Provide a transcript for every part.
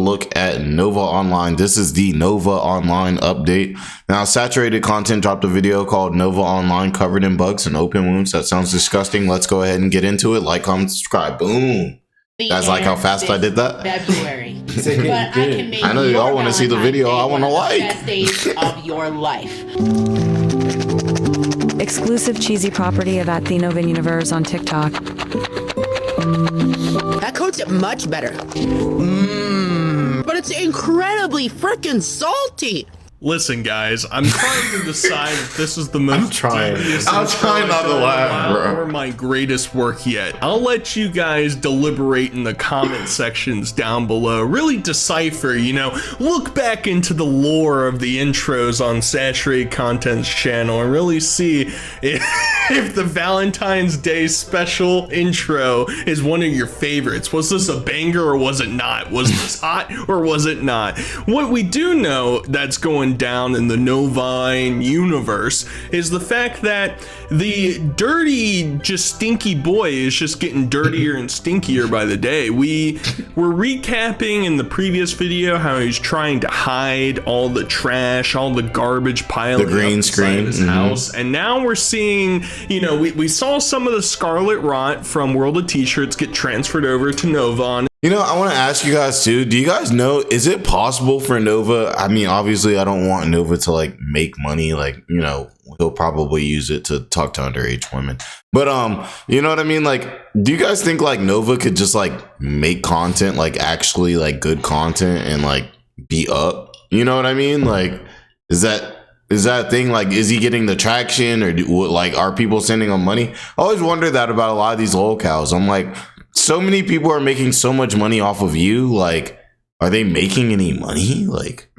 look at NovaOnline. This is the NovaOnline update. Now, Saturated Content dropped a video called NovaOnline Covered in Bugs and Open Wounds. That sounds disgusting. Let's go ahead and get into it. Like, comment, subscribe. Boom. Guys, like how fast I did that? February. But I can make I know y'all want to see the video. I want to like. Best days of your life. Exclusive cheesy property of @TheNovaUniverse on TikTok. That coats it much better. But it's incredibly freaking salty. Listen, guys, I'm trying to decide if this is the most devious I'm trying not to laugh, bro. or my greatest work yet. I'll let you guys deliberate in the comment sections down below. Really decipher, you know, look back into the lore of the intros on Saturated Content's channel and really see if the Valentine's Day special intro is one of your favorites. Was this a banger or was it not? Was this hot or was it not? What we do know that's going down in the Novine universe is the fact that the dirty, just stinky boy is just getting dirtier and stinkier by the day. We were recapping in the previous video how he's trying to hide all the trash, all the garbage piling the green up inside screen his house, and now we're seeing, you know, we saw some of the Scarlet Rot from World of T-Shirts get transferred over to Novon. You know, I want to ask you guys too, do you guys know, is it possible for Nova? I mean, obviously I don't want Nova to like make money, like, you know, he'll probably use it to talk to underage women, but you know what I mean? Like, do you guys think like Nova could just like make content, like actually like good content and like be up? You know what I mean? Like, is that a thing? Like, is he getting the traction, or like are people sending him money? I always wonder that about a lot of these Lolcows. I'm like, so many people are making so much money off of you. Like, are they making any money? Like,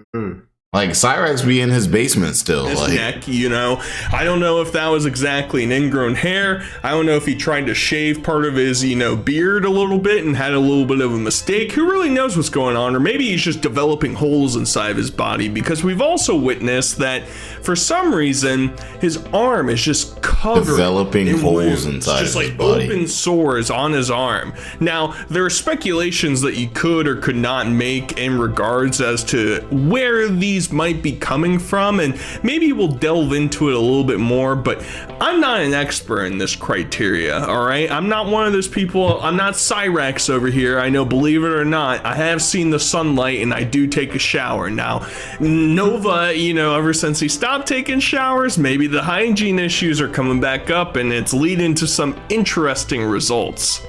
like Cyrax be in his basement still. His like, neck, you know. I don't know if that was exactly an ingrown hair. I don't know if he tried to shave part of his, you know, beard a little bit and had a little bit of a mistake. Who really knows what's going on? Or maybe he's just developing holes inside of his body, because we've also witnessed that for some reason his arm is just covered developing in holes wounds, inside just his like body. open sores on his arm. Now, there are speculations that you could or could not make in regards as to where these might be coming from, and maybe we'll delve into it a little bit more, but I'm not an expert in this criteria, all right? I'm not one of those people. I'm not Cyrax over here. I know, believe it or not, I have seen the sunlight and I do take a shower. Now, Nova, you know, ever since he stopped taking showers, maybe the hygiene issues are coming back up and it's leading to some interesting results.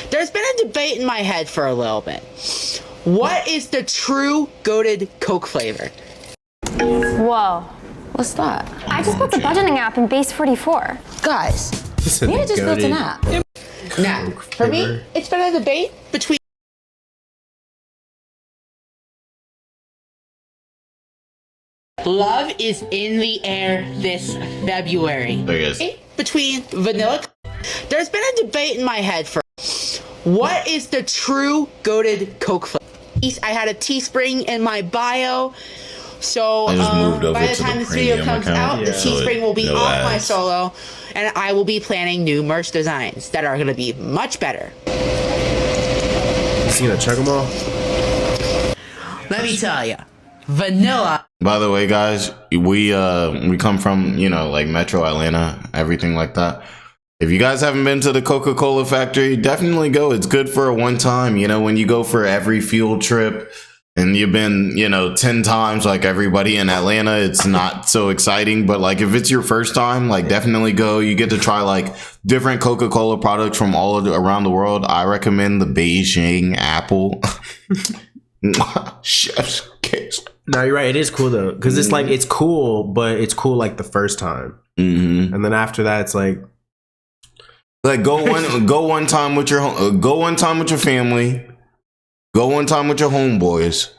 There's been a debate in my head for a little bit. What is the true goated Coke flavor? Whoa. What's that? I just built the budgeting app in Base 44. Guys, Mia just built an app. Now, for me, it's been a debate between love is in the air this February. There it is. Between vanilla. There's been a debate in my head for what is the true goated Coke flavor. I had a Teespring in my bio. So I just moved over by the to time the this video premium comes account, out, the so Teespring will be no off my ads. solo, and I will be planning new merch designs that are going to be much better. You gonna check them all? Let me tell you, vanilla. By the way, guys, we come from, you know, like Metro Atlanta, everything like that. If you guys haven't been to the Coca-Cola factory, definitely go. It's good for a one time. You know, when you go for every field trip and you've been, you know, 10 times like everybody in Atlanta, it's not so exciting. But like if it's your first time, like definitely go. You get to try like different Coca-Cola products from all around the world. I recommend the Beijing apple. Chef's kiss. No, you're right. It is cool though, because it's like it's cool, but it's cool like the first time, and then after that, it's like go one time with your family, go one time with your homeboys,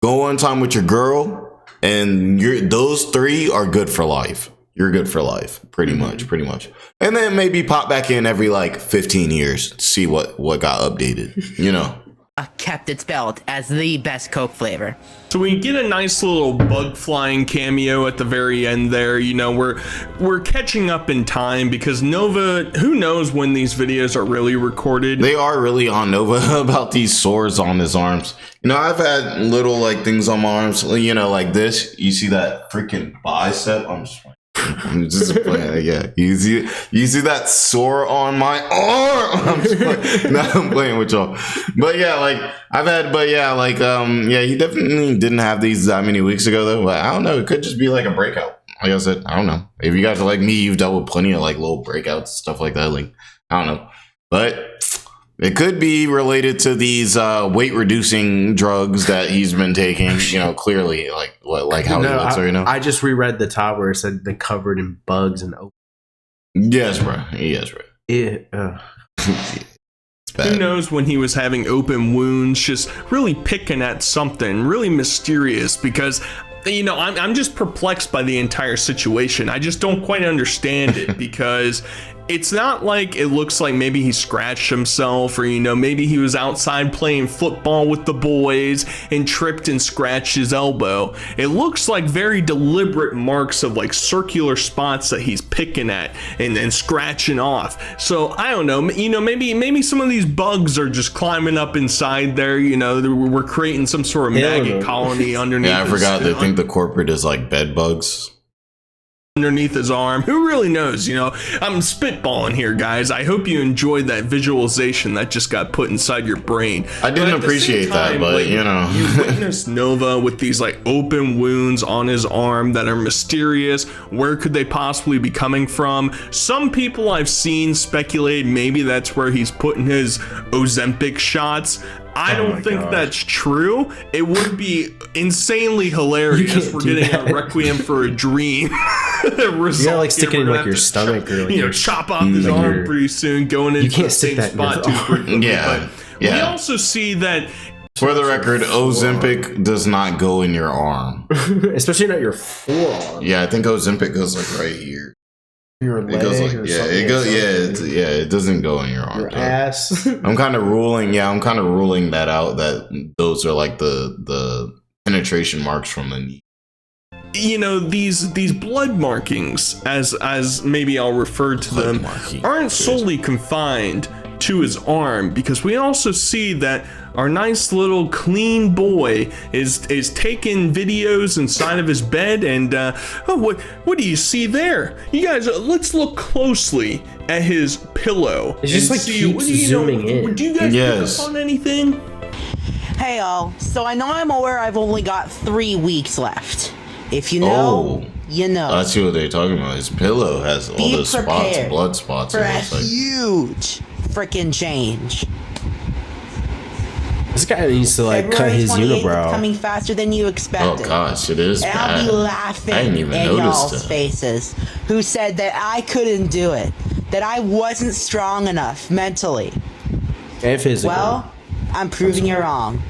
go one time with your girl, and those three are good for life. You're good for life, pretty much. And then maybe pop back in every like 15 years to see what got updated, you know. kept its belt as the best Coke flavor. So we get a nice little bug flying cameo at the very end there. You know, we're catching up in time because Nova, who knows when these videos are really recorded. They are really on Nova about these sores on his arms. You know, I've had little like things on my arms, you know, like this. You see that freaking bicep? I'm just playing. Yeah, you see that sore on my arm? I'm playing with y'all. But yeah, like he definitely didn't have these that many weeks ago though. But I don't know. It could just be like a breakout. Like I said, I don't know. If you guys are like me, you've dealt with plenty of like little breakouts, stuff like that. Like I don't know, but it could be related to these weight reducing drugs that he's been taking. You know, clearly, like how he looks. You know, I just reread the top where it said they're covered in bugs and open. Yes, bro. Yes, bro. Yeah. Who knows when he was having open wounds, just really picking at something really mysterious because. You know, I'm just perplexed by the entire situation. I just don't quite understand it because it's not like it looks like maybe he scratched himself or, you know, maybe he was outside playing football with the boys and tripped and scratched his elbow. It looks like very deliberate marks of like circular spots that he's picking at and scratching off. So I don't know, you know, maybe some of these bugs are just climbing up inside there. You know, we're creating some sort of maggot colony underneath. Yeah, I forgot. They think the corporate is like bed bugs. Underneath his arm. Who really knows? You know, I'm spitballing here, guys. I hope you enjoyed that visualization that just got put inside your brain. I didn't appreciate that, but like, you know, you witness Nova with these like open wounds on his arm that are mysterious. Where could they possibly be coming from? Some people I've seen speculate maybe that's where he's putting his Ozempic shots. I don't think that's true. It would be insanely hilarious. We're getting a Requiem for a Dream. You gotta like stick it in like your stomach or like, you know, chop off his arm pretty soon, going into the same spot too frequently. Yeah. We also see that. For the record, Ozempic does not go in your arm, especially not your forearm. Yeah, I think Ozempic goes like right here. Your leg, it goes like, it doesn't go in your arm. Your ass. I'm kind of ruling that out. That those are like the penetration marks from the knee. You know, these blood markings, as maybe I'll refer to them, aren't solely confined to his arm, because we also see that our nice little clean boy is taking videos inside of his bed, and what do you see there? You guys, let's look closely at his pillow. It's just like keeps zooming in. Do you guys pick up on anything? Hey y'all, so I know I'm aware I've only got 3 weeks left. If you know, you know. I see what they're talking about. His pillow has all those spots, blood spots. For a huge freaking change. This guy needs to like cut his unibrow. Coming faster than you expected. Oh gosh, it is and bad. I'll be laughing I didn't even in notice y'all's faces who said that I couldn't do it, that I wasn't strong enough mentally. And physically. Well, I'm proving you wrong.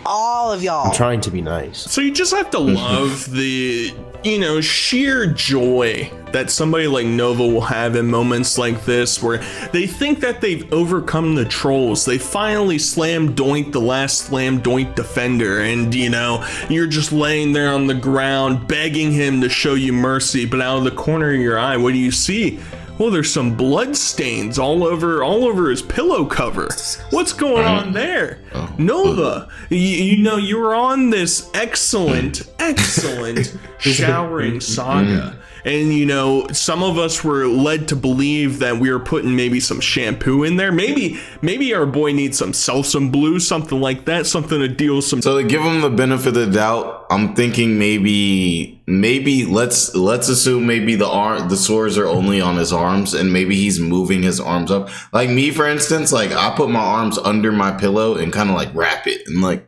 All of y'all. I'm trying to be nice. So you just have to love the, you know, sheer joy that somebody like Nova will have in moments like this, where they think that they've overcome the trolls. They finally slam doinked the last slam doink defender, and you know, you're just laying there on the ground begging him to show you mercy, but out of the corner of your eye, what do you see? Well, there's some blood stains all over his pillow cover. What's going on there? Nova, you know, you were on this excellent showering saga. And, you know, some of us were led to believe that we were putting maybe some shampoo in there. Maybe our boy needs some Selsun Blue, something like that, something to deal with some. So to give him the benefit of the doubt, I'm thinking maybe let's assume maybe the sores are only on his arms, and maybe he's moving his arms up. Like me, for instance, like I put my arms under my pillow and kind of like wrap it, and like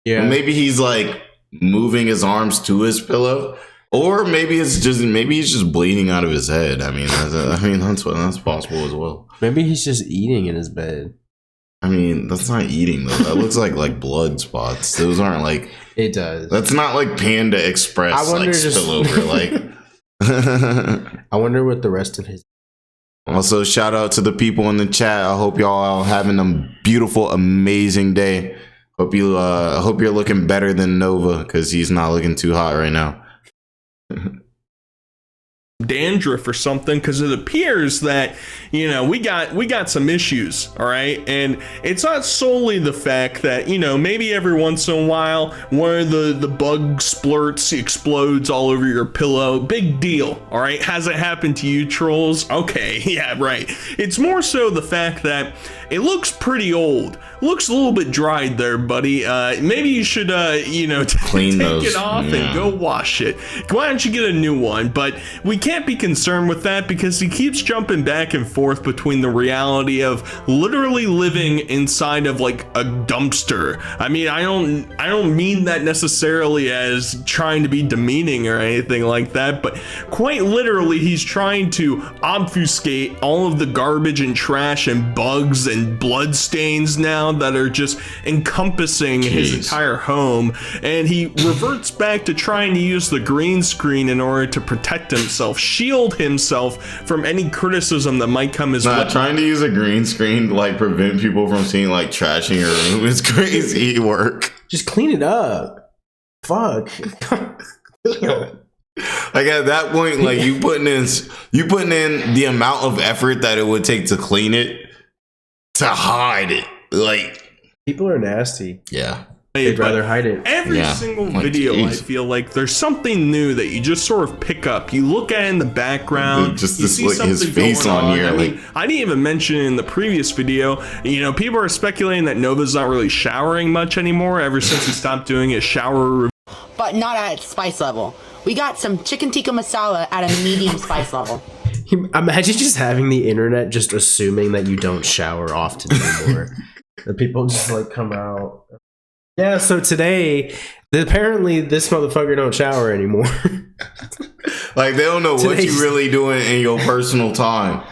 maybe he's like moving his arms to his pillow. Or maybe he's just bleeding out of his head. I mean, that's possible as well. Maybe he's just eating in his bed. I mean, that's not eating though. That looks like blood spots. Those aren't like. It does. That's not like Panda Express like spillover. Like. I wonder what the rest of his Also, shout out to the people in the chat. I hope y'all are having a beautiful, amazing day. Hope you're looking better than Nova, because he's not looking too hot right now. Dandruff or something, because it appears that, you know, we got some issues, all right? And it's not solely the fact that, you know, maybe every once in a while one of the bug splurts explodes all over your pillow. Big deal, all right? Has it happened to you, trolls? Okay, yeah, right. It's more so the fact that it looks pretty old. Looks a little bit dried there, buddy. Maybe you should, you know, take it off and go wash it. Why don't you get a new one? But we can't be concerned with that, because he keeps jumping back and forth between the reality of literally living inside of like a dumpster. I mean, I don't mean that necessarily as trying to be demeaning or anything like that, but quite literally he's trying to obfuscate all of the garbage and trash and bugs and bloodstains now that are just encompassing his entire home, and he reverts back to trying to use the green screen in order to protect himself, shield himself from any criticism that might come his way. Trying to use a green screen to like prevent people from seeing like trash in your room is crazy work. Just clean it up. Fuck. Like at that point, like you putting in the amount of effort that it would take to clean it, to hide it. Like, people are nasty. Yeah. They'd rather hide it. Every single video, I feel like there's something new that you just sort of pick up. You look at it in the background, just you see like his face on here. I mean, I didn't even mention in the previous video, you know, people are speculating that Nova's not really showering much anymore ever since he stopped doing his shower review. But not at spice level. We got some chicken tikka masala at a medium spice level. Imagine just having the internet just assuming that you don't shower often anymore. The people just like come out. Yeah, so today, apparently this motherfucker don't shower anymore. Like, they don't know what you really doing in your personal time.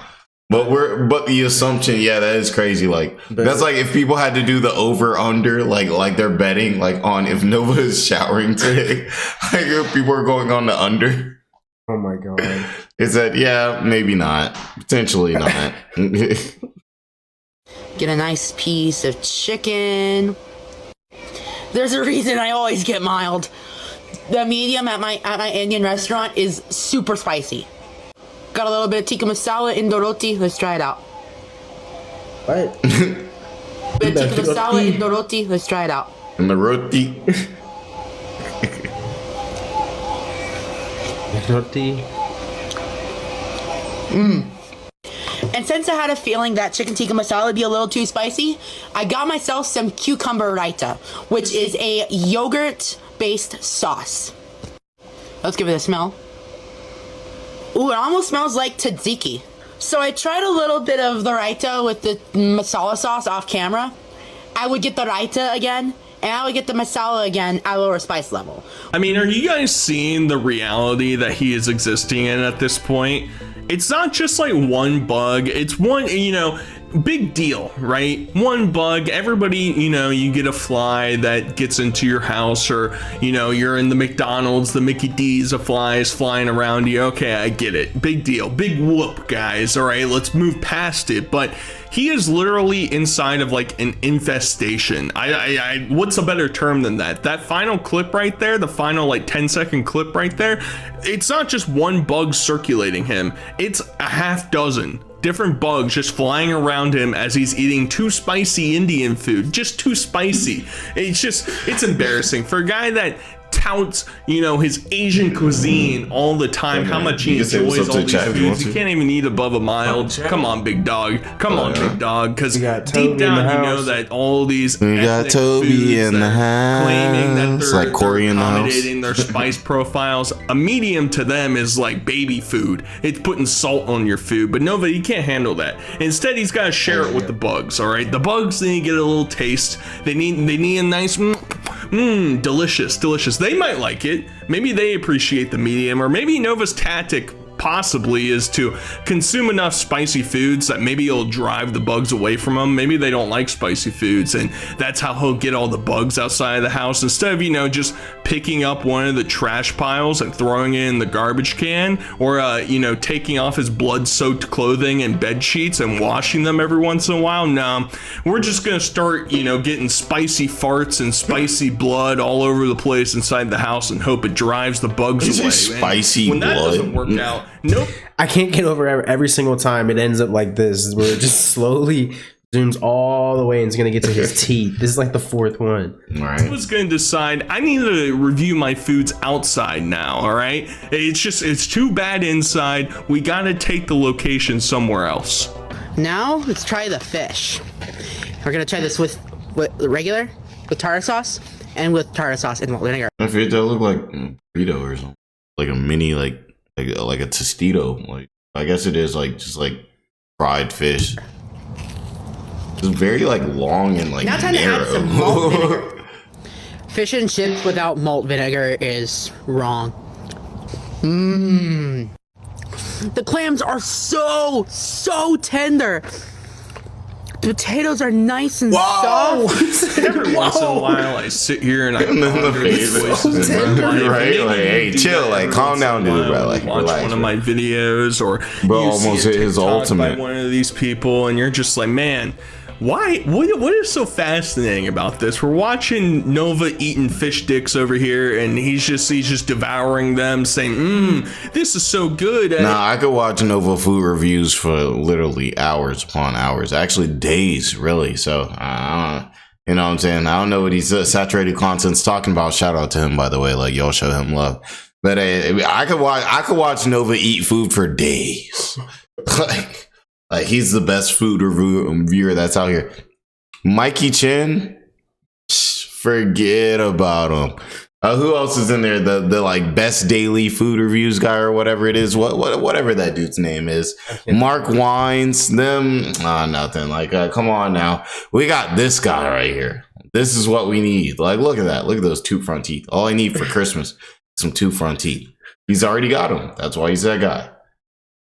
But the assumption, yeah, that is crazy. Like, that's like if people had to do the over under, like they're betting like on if Nova is showering today. Like if people are going on the under. Oh my god. Is that, yeah, maybe not. Potentially not. Get a nice piece of chicken. There's a reason I always get mild. The medium at my Indian restaurant is super spicy. Got a little bit of tikka masala in the roti. Let's try it out. What? Bit of tikka masala in the roti. Let's try it out. In the roti. Roti. And since I had a feeling that chicken tikka masala would be a little too spicy, I got myself some cucumber raita, which is a yogurt-based sauce. Let's give it a smell. Ooh, it almost smells like tzatziki. So I tried a little bit of the raita with the masala sauce off camera. I would get the raita again, and I would get the masala again at a lower spice level. I mean, are you guys seeing the reality that he is existing in at this point? It's not just like one bug, it's one, you know, big deal, right? One bug, everybody, you know, you get a fly that gets into your house, or, you know, you're in the McDonald's, the Mickey D's, a fly is flying around you. Okay, I get it. Big deal. Big whoop, guys. All right, let's move past it. But he is literally inside of like an infestation. What's a better term than that? That final clip right there, the final like 10-second clip right there, it's not just one bug circulating him. It's a half dozen different bugs just flying around him as he's eating too spicy Indian food. Just too spicy. It's embarrassing for a guy that touts, you know, his Asian cuisine all the time, how much he enjoys all these foods. He can't even eat above a mild. Come on, big dog. Come on, big dog. Because deep down, you know that all these we got Toby in the house, claiming that they're, like Corey in the house, accommodating their spice profiles. A medium to them is like baby food. It's putting salt on your food. But Nova, you can't handle that. Instead, he's got to share it with the bugs. All right, the bugs need to get a little taste. They need a nice delicious. They might like it. Maybe they appreciate the medium, or maybe Nova's tactic possibly is to consume enough spicy foods that maybe it'll drive the bugs away from him. Maybe they don't like spicy foods, and that's how he'll get all the bugs outside of the house, instead of, you know, just picking up one of the trash piles and throwing it in the garbage can, or you know, taking off his blood-soaked clothing and bed sheets and washing them every once in a while. No, we're just gonna start, you know, getting spicy farts and spicy blood all over the place inside the house and hope it drives the bugs away. Spicy when blood. That doesn't work out. Nope. I can't get over every single time it ends up like this, where it just slowly zooms all the way and it's gonna get to his teeth. This is like the fourth one. I was gonna decide I need to review my foods outside now. All right, it's too bad inside. We gotta take the location somewhere else. Now let's try the fish. We're gonna try this with regular, with tartar sauce, and with tartar sauce and vinegar. I feel that look like burrito or something, like a mini like a tostito. Like, I guess it is like just like fried fish. It's very like long and like now time narrow. to add some malt vinegar. Fish and chips without malt vinegar is wrong. Mmm. The clams are so tender. The potatoes are nice and soft. Every once in a while, I sit here and I ponder these voices in my life. Right? Like, hey, chill. Like, calm down, dude, bro. Like, watch relax, one of my videos, or bro, you almost see a hit his TikTok ultimate. by one of these people, and you're just like, man. Why? What is so fascinating about this? We're watching Nova eating fish sticks over here, and he's just devouring them, saying, this is so good. Nah, I could watch Nova food reviews for literally hours upon hours, actually days, really. So, you know what I'm saying? I don't know what he's saturated content's talking about. Shout out to him, by the way. Like, y'all show him love. But I could watch Nova eat food for days. Like, he's the best food reviewer that's out here. Mikey Chin, forget about him. Who else is in there? The like best daily food reviews guy or whatever it is. Whatever that dude's name is. Mark Wines. Them. Nothing. Like, come on now. We got this guy right here. This is what we need. Like, look at that. Look at those two front teeth. All I need for Christmas is some two front teeth. He's already got them. That's why he's that guy.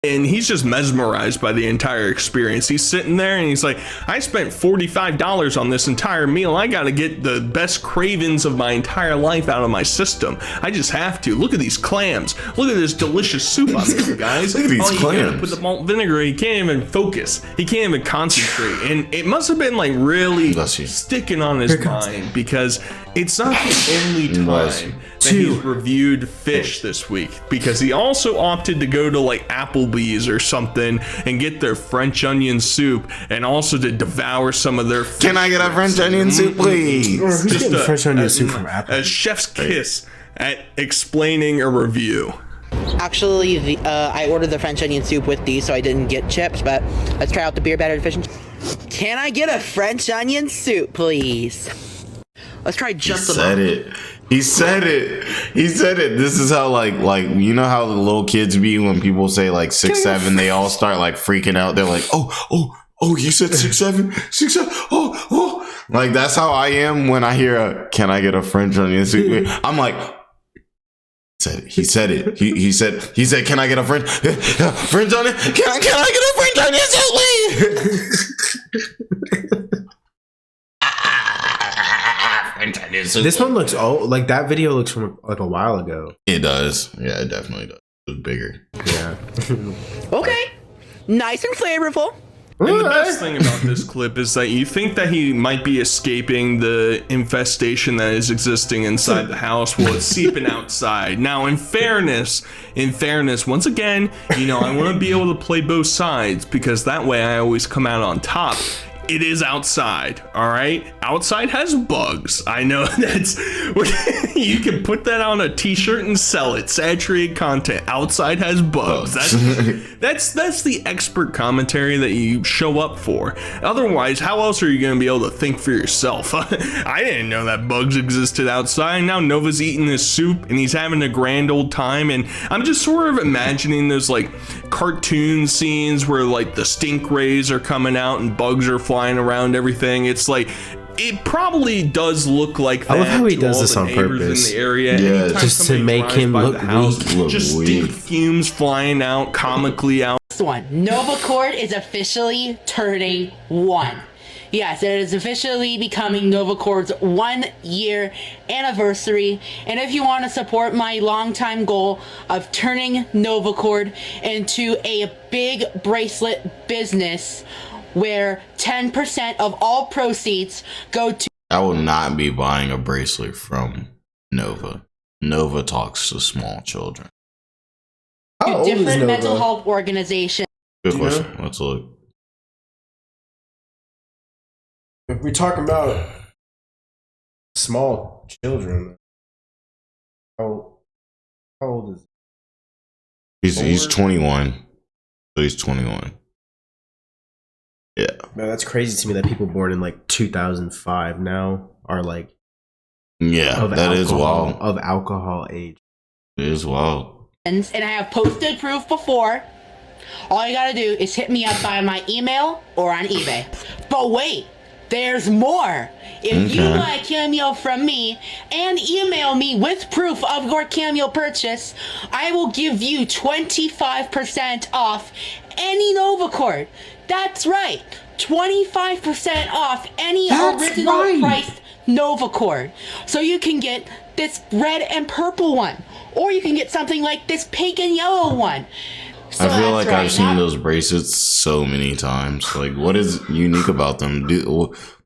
And he's just mesmerized by the entire experience. He's sitting there and he's like, I spent $45 on this entire meal. I got to get the best cravings of my entire life out of my system. I just have to. Look at these clams. Look at this delicious soup I'm making, guys. Look at these clams. Put the malt vinegar. He can't even focus. He can't even concentrate. And it must have been like really sticking on his mind, because it's not the only time that he's reviewed fish this week, because he also opted to go to like Applebee's or something and get their French onion soup, and also to devour some of their fish. Can I get a French onion soup, please? Who's getting French onion soup from Apple? A chef's kiss at explaining a review. Actually, I ordered the French onion soup with these, so I didn't get chips, but let's try out the beer battered fish. Can I get a French onion soup, please? Let's try just He said it. This is how like you know how the little kids be when people say like 6, 7, they all start like freaking out. They're like, oh, you said 6, 7, 6, 7. Oh. Like, that's how I am when I hear can I get a French onion soup? I'm like, he said it. He said, can I get a French onion? Can I get a French onion soup, please? This one looks like that video looks from like a while ago. It does. Yeah, it definitely does. It was bigger. Yeah. Okay. Nice and flavorful. And the best thing about this clip is that you think that he might be escaping the infestation that is existing inside the house. Well, it's seeping outside. Now, in fairness, once again, you know, I want to be able to play both sides, because that way I always come out on top. It is outside, all right? Outside has bugs. I know that's... You can put that on a t-shirt and sell it. Saturated content. Outside has bugs. That's the expert commentary that you show up for. Otherwise, how else are you going to be able to think for yourself? I didn't know that bugs existed outside. Now Nova's eating this soup and he's having a grand old time. And I'm just sort of imagining those like cartoon scenes where like the stink rays are coming out and bugs are flying around everything. It's like it probably does look like that. I love how he to does all this the on neighbors purpose. in the area. Yeah, Anytime just to somebody make drives him by look the house, weak. just Look stink weak. fumes flying out comically out. Next one, NovaCord is officially turning 1. Yes, it is officially becoming NovaCord's 1-year anniversary. And if you want to support my longtime goal of turning NovaCord into a big bracelet business where 10% of all proceeds go to... I will not be buying a bracelet from Nova. Nova talks to small children. How old is different Nova? mental health organizations. Good question. Let's look. If we're talking about small children, how old is He's 21. So he's 21. Yeah. Man, that's crazy to me that people born in like 2005 now are like Yeah, that is wild. Of alcohol age. It is wild. And I have posted proof before. All you gotta do is hit me up by my email or on eBay. But wait, there's more. If you buy a cameo from me and email me with proof of your cameo purchase, I will give you 25% off any NovaCord. That's right, 25% off any original priced NovaCord. So you can get this red and purple one, or you can get something like this pink and yellow one. So I feel like right. I've seen those bracelets so many times. Like, what is unique about them?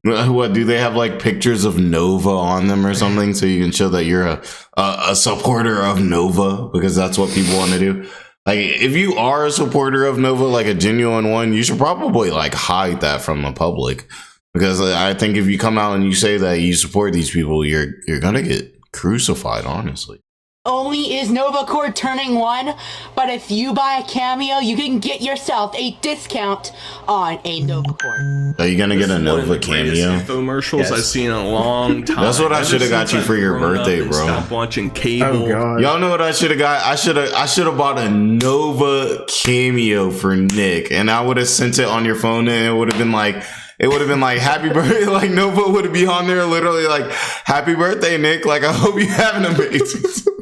What do they have, like pictures of Nova on them or something, so you can show that you're a supporter of Nova, because that's what people want to do. Like, if you are a supporter of Nova, like a genuine one, you should probably like hide that from the public, because I think if you come out and you say that you support these people, you're gonna get crucified, honestly. Only is NovaCord turning 1, but if you buy a cameo, you can get yourself a discount on a NovaCord. Are you gonna get a Nova cameo? Infomercials I've seen in a long time. That's what I should have got you for your birthday, bro. Stop watching cable. Oh god. Y'all know what I should have got? I should have bought a Nova cameo for Nick, and I would have sent it on your phone, and it would have been like happy birthday. Like Nova would be on there, literally like, happy birthday, Nick. Like, I hope you have an amazing.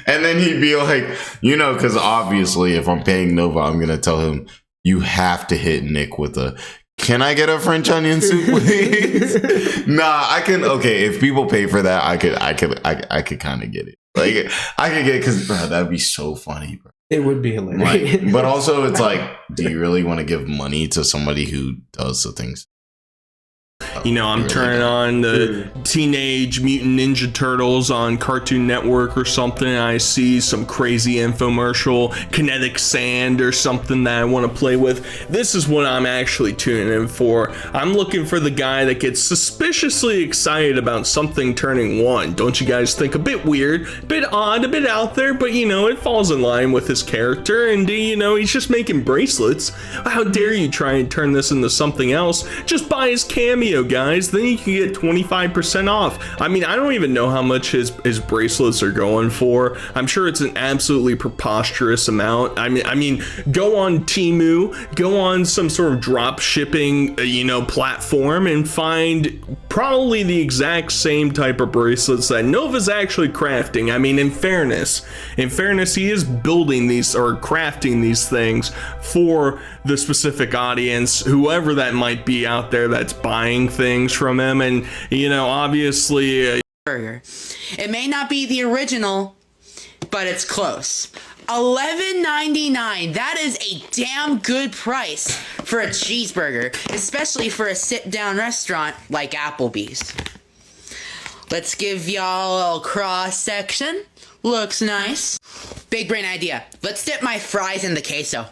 And then he'd be like, because obviously if I'm paying Nova, I'm gonna tell him, you have to hit Nick with a, can I get a French onion soup, please? Nah, I can. Okay, if people pay for that, I could kind of get it. Like, I could get it, because that'd be so funny, bro. It would be hilarious. Like, but also it's like, do you really want to give money to somebody who does the things? I'm turning on the Teenage Mutant Ninja Turtles on Cartoon Network or something, and I see some crazy infomercial, kinetic sand or something that I want to play with. This is what I'm actually tuning in for. I'm looking for the guy that gets suspiciously excited about something turning 1. Don't you guys think? A bit weird, a bit odd, a bit out there, but it falls in line with his character, and he's just making bracelets. How dare you try and turn this into something else? Just buy his cameo, guys, then you can get 25% off. I mean, I don't even know how much his bracelets are going for. I'm sure it's an absolutely preposterous amount. I mean, go on Temu, go on some sort of drop shipping, platform, and find probably the exact same type of bracelets that Nova's actually crafting. I mean, in fairness, he is building these or crafting these things for the specific audience, whoever that might be out there that's buying things from him. And obviously Burger. It may not be the original, but it's close. $11.99. That is a damn good price for a cheeseburger, especially for a sit-down restaurant like Applebee's. Let's give y'all a little cross section. Looks nice. Big brain idea. Let's dip my fries in the queso.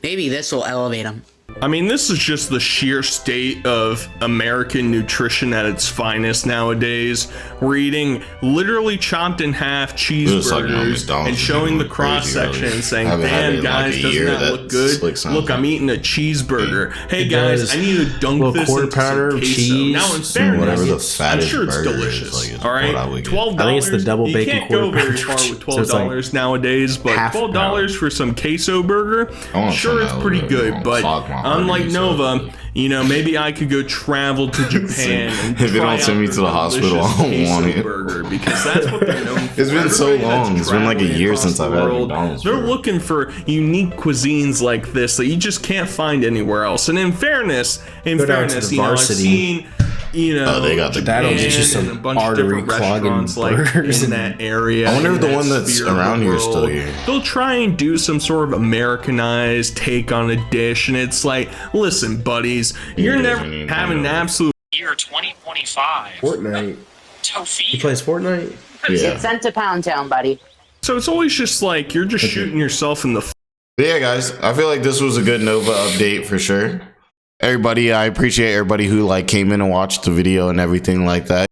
Maybe this will elevate them. I mean, this is just the sheer state of American nutrition at its finest nowadays. We're eating literally chopped in half cheeseburgers and showing the cross section and saying, damn, guys, doesn't that look good? Look, I'm eating a cheeseburger. Hey, guys, I need to dunk this into some queso. Cheese. Now, in fairness, I'm sure it's delicious. All right, $12. I think it's the double bacon you can't go quarter very far pounder. with $12 nowadays, but $12 for some queso burger, sure, it's pretty good, but unlike Nova, You know, maybe I could go travel to Japan and if they don't send me to the hospital, I don't want it. Burger, because that's what they're known for. It's been so long. It's been like a year since I've had McDonald's. They're looking for unique cuisines like this that you just can't find anywhere else. And in fairness, you know, I've seen, you know, they got the that'll get you some and a bunch of artery different clogging restaurants like burgers in that area. I wonder if in the one that that's sphere of around the here is still world. here. They'll try and do some sort of Americanized take on a dish, and it's like, listen, buddies, you're never having an absolute year 2025. Fortnite. He plays Fortnite? Yeah. It's sent to Pound Town, buddy. So it's always just like you're just shooting yourself in the But yeah, guys, I feel like this was a good Nova update for sure. Everybody, I appreciate everybody who like came in and watched the video and everything like that.